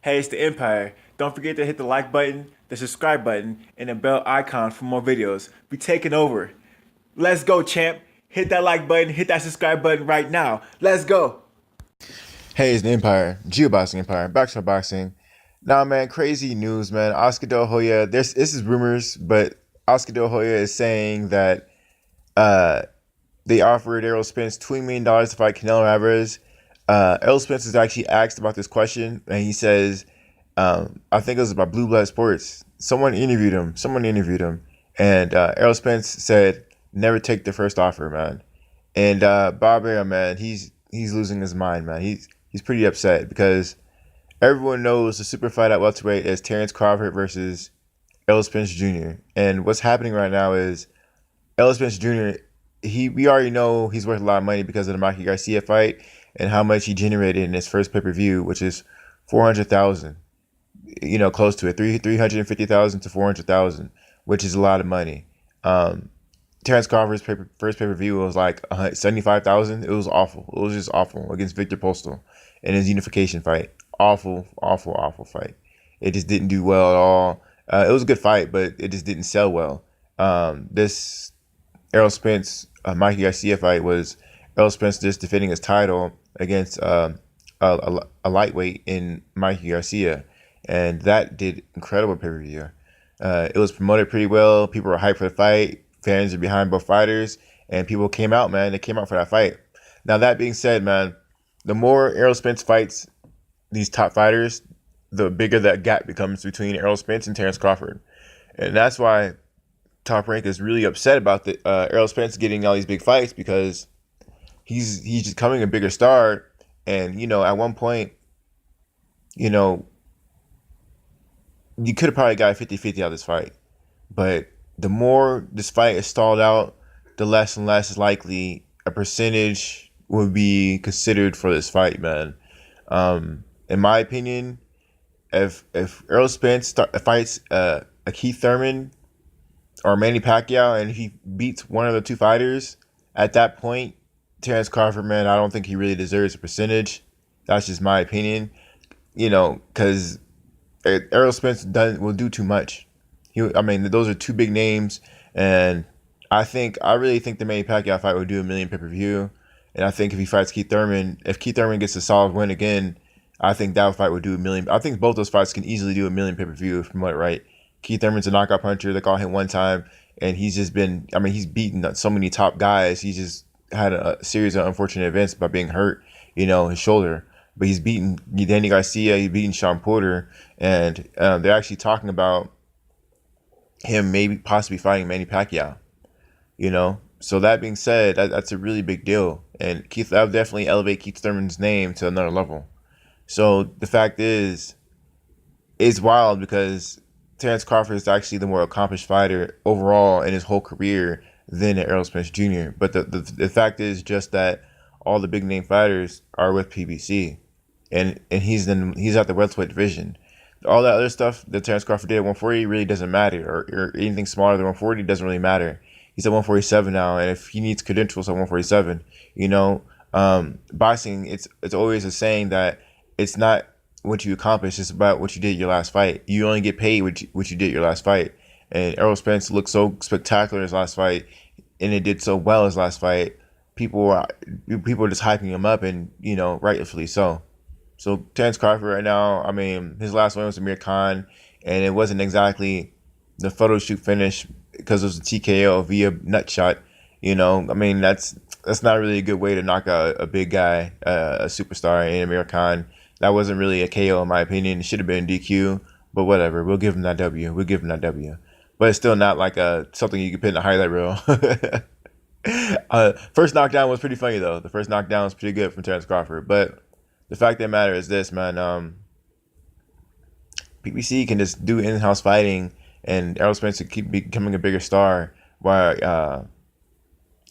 Hey, it's the Empire. Don't forget to hit the like button, the subscribe button, and the bell icon for more videos. We taking over. Let's go, champ. Hit that like button, hit that subscribe button right now. Let's go. Hey, it's the Empire, Geoboxing Empire, Backshot Boxing. Now, man, crazy news, man. Oscar De La Hoya, this is rumors, but Oscar De La Hoya is saying that uh, they offered Errol Spence $20 million to fight Canelo Alvarez. Errol Spence is actually asked about this question, and he says, I think it was about Blue Blood Sports. Someone interviewed him. And Errol Spence said, "Never take the first offer, man." And Bob Arum, man, he's losing his mind, man. He's pretty upset because everyone knows the super fight at welterweight is Terrance Crawford versus Errol Spence Jr. And what's happening right now is Errol Spence Jr. We already know he's worth a lot of money because of the Mikey Garcia fight and how much he generated in his first pay-per-view, which is 400,000. Close to it, 350,000 to 400,000, which is a lot of money. Terrance Crawford's first pay-per-view was like 75,000. It was awful. It was just awful against Victor Postal in his unification fight. Awful, awful, awful fight. It just didn't do well at all. It was a good fight, but it just didn't sell well. This Errol Spence, Mikey Garcia fight was Errol Spence just defending his title against a lightweight in Mikey Garcia, and that did incredible pay-per-view. It was promoted pretty well. People were hyped for the fight. Fans are behind both fighters, and people came out, man. They came out for that fight. Now, that being said, man, the more Errol Spence fights these top fighters, the bigger that gap becomes between Errol Spence and Terrance Crawford. And that's why Top Rank is really upset about the Errol Spence getting all these big fights, because he's just becoming a bigger star. And, at one point, you could have probably got a 50-50 out of this fight. But the more this fight is stalled out, the less and less likely a percentage would be considered for this fight, man. In my opinion, if Errol Spence fights a Keith Thurman or Manny Pacquiao and he beats one of the two fighters, at that point, Terrance Crawford, man, I don't think he really deserves a percentage. That's just my opinion. Because Errol Spence will do too much. Those are two big names, and I really think the Manny Pacquiao fight would do a million pay-per-view. And I think if he fights Keith Thurman, if Keith Thurman gets a solid win again, I think that fight would do a million. I think both those fights can easily do a million pay-per-view from what, right? Keith Thurman's a knockout puncher. They call him one time, and he's just been, he's beaten so many top guys. He's just had a series of unfortunate events by being hurt, his shoulder. But he's beaten Danny Garcia, he's beaten Sean Porter, and they're actually talking about him maybe possibly fighting Manny Pacquiao, So that being said, that's a really big deal, and that would definitely elevate Keith Thurman's name to another level. So the fact is, it's wild because Terrance Crawford is actually the more accomplished fighter overall in his whole career than Errol Spence Jr. But the fact is just that all the big name fighters are with PBC, and he's at the welterweight division. All that other stuff that Terrance Crawford did at 140 really doesn't matter, or anything smaller than 140 doesn't really matter. He's at 147 now, and if he needs credentials at 147, boxing, it's always a saying that it's not what you accomplish, it's about what you did your last fight. You only get paid what you did your last fight. And Errol Spence looked so spectacular his last fight, and it did so well his last fight. People were just hyping him up, and rightfully so. So Terrance Crawford right now, his last win was Amir Khan, and it wasn't exactly the photo shoot finish because it was a TKO via nut shot. That's not really a good way to knock out a big guy, a superstar in Amir Khan. That wasn't really a KO in my opinion. It should have been DQ, but whatever. We'll give him that W. But it's still not like something you can put in a highlight reel. First knockdown was pretty funny though. The first knockdown was pretty good from Terrance Crawford, but the fact of the matter is this, man. PBC can just do in-house fighting, and Errol Spence will keep becoming a bigger star, while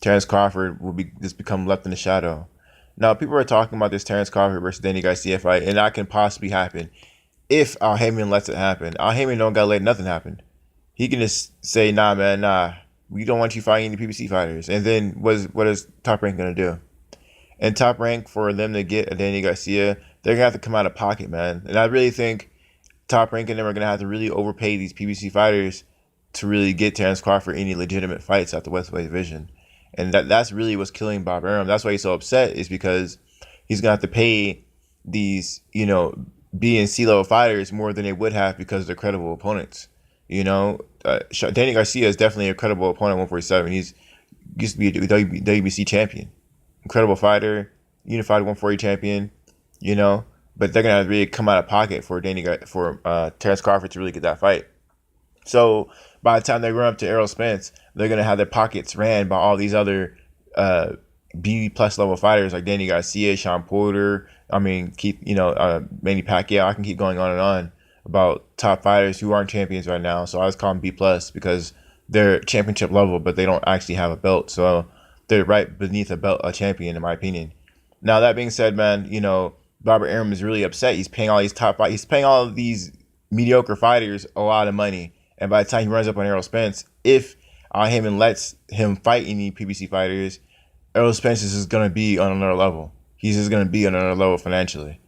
Terrance Crawford will just become left in the shadow. Now, people are talking about this Terrance Crawford versus Danny Garcia fight, and that can possibly happen if Al Heyman lets it happen. Al Heyman don't gotta let nothing happen. He can just say, "Nah, man, nah. We don't want you fighting any PBC fighters." And then what is Top Rank gonna do? And Top Rank, for them to get a Danny Garcia, they're gonna have to come out of pocket, man. And I really think Top Rank and them are gonna have to really overpay these PBC fighters to really get Terrance Crawford any legitimate fights at the welterweight division. And that's really what's killing Bob Arum. That's why he's so upset, is because he's gonna have to pay these, B and C level fighters more than they would have because they're credible opponents. Danny Garcia is definitely a credible opponent at 147. He's used to be a WBC champion, incredible fighter, unified 140 champion. But they're gonna really come out of pocket for Terrance Crawford to really get that fight. So by the time they run up to Errol Spence, they're gonna have their pockets ran by all these other B plus level fighters like Danny Garcia, Sean Porter. Manny Pacquiao. I can keep going on and on about top fighters who aren't champions right now. So I just call them B plus because they're championship level, but they don't actually have a belt. So they're right beneath a champion, in my opinion. Now that being said, man, Robert Arum is really upset. He's paying all of these mediocre fighters a lot of money, and by the time he runs up on Errol Spence, if Heyman lets him fight any PBC fighters, Errol Spence is just gonna be on another level. He's just gonna be on another level financially.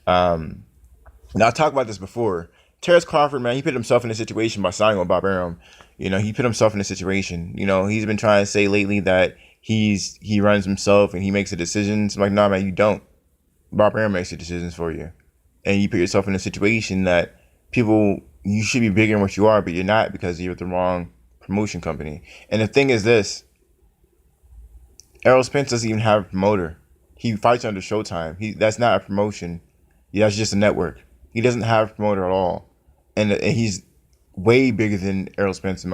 Now I talked about this before. Terrance Crawford, man, he put himself in a situation by signing with Bob Arum. He put himself in a situation. He's been trying to say lately that he runs himself and he makes the decisions. I'm like, nah, man, you don't. Bob Arum makes the decisions for you, and you put yourself in a situation that you should be bigger than what you are, but you're not because you're with the wrong promotion company. And the thing is this: Errol Spence doesn't even have a promoter. He fights under Showtime. That's not a promotion. That's just a network. He doesn't have a promoter at all, and he's way bigger than Errol Spence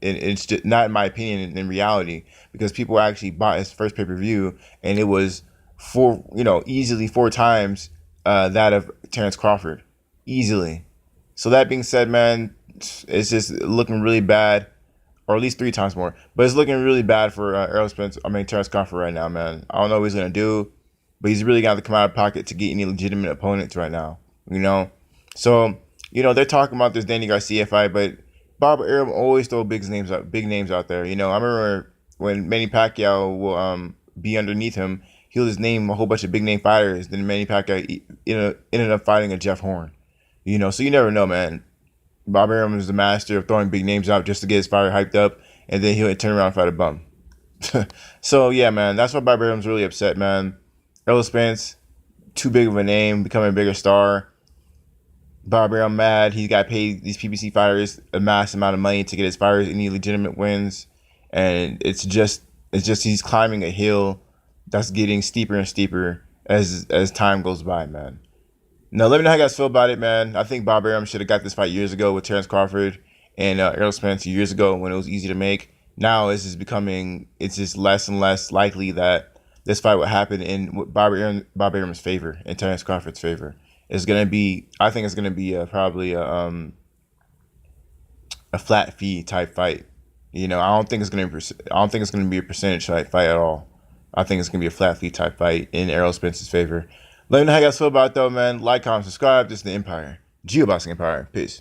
it's just not in my opinion in reality, because people actually bought his first pay-per-view and it was easily 4 times that of Terrance Crawford, easily. So that being said, man, it's just looking really bad, or at least 3 times more. But it's looking really bad for Terrance Crawford right now, man. I don't know what he's gonna do, but he's really got to come out of pocket to get any legitimate opponents right now. So they're talking about this Danny Garcia fight, but Bob Arum always throw big names out there. I remember when Manny Pacquiao will be underneath him, he'll just name a whole bunch of big name fighters. Then Manny Pacquiao ended up fighting a Jeff Horn. So you never know, man. Bob Arum is the master of throwing big names out just to get his fighter hyped up, and then he'll turn around and fight a bum. So yeah, man, that's why Bob Arum's really upset, man. Errol Spence, too big of a name, becoming a bigger star. Bob Arum mad. He's got to pay these PBC fighters a mass amount of money to get his fighters any legitimate wins, and it's just he's climbing a hill that's getting steeper and steeper as time goes by, man. Now, let me know how you guys feel about it, man. I think Bob Arum should have got this fight years ago with Terrance Crawford and Errol Spence years ago when it was easy to make. Now it's just less and less likely that this fight would happen in Bob Arum's favor and Terrance Crawford's favor. I think it's gonna be probably a flat fee type fight. I don't think it's gonna be a percentage type fight at all. I think it's gonna be a flat fee type fight in Errol Spence's favor. Let me know how you guys feel about it though, man. Like, comment, subscribe. This is the Empire. Geoboxing Empire. Peace.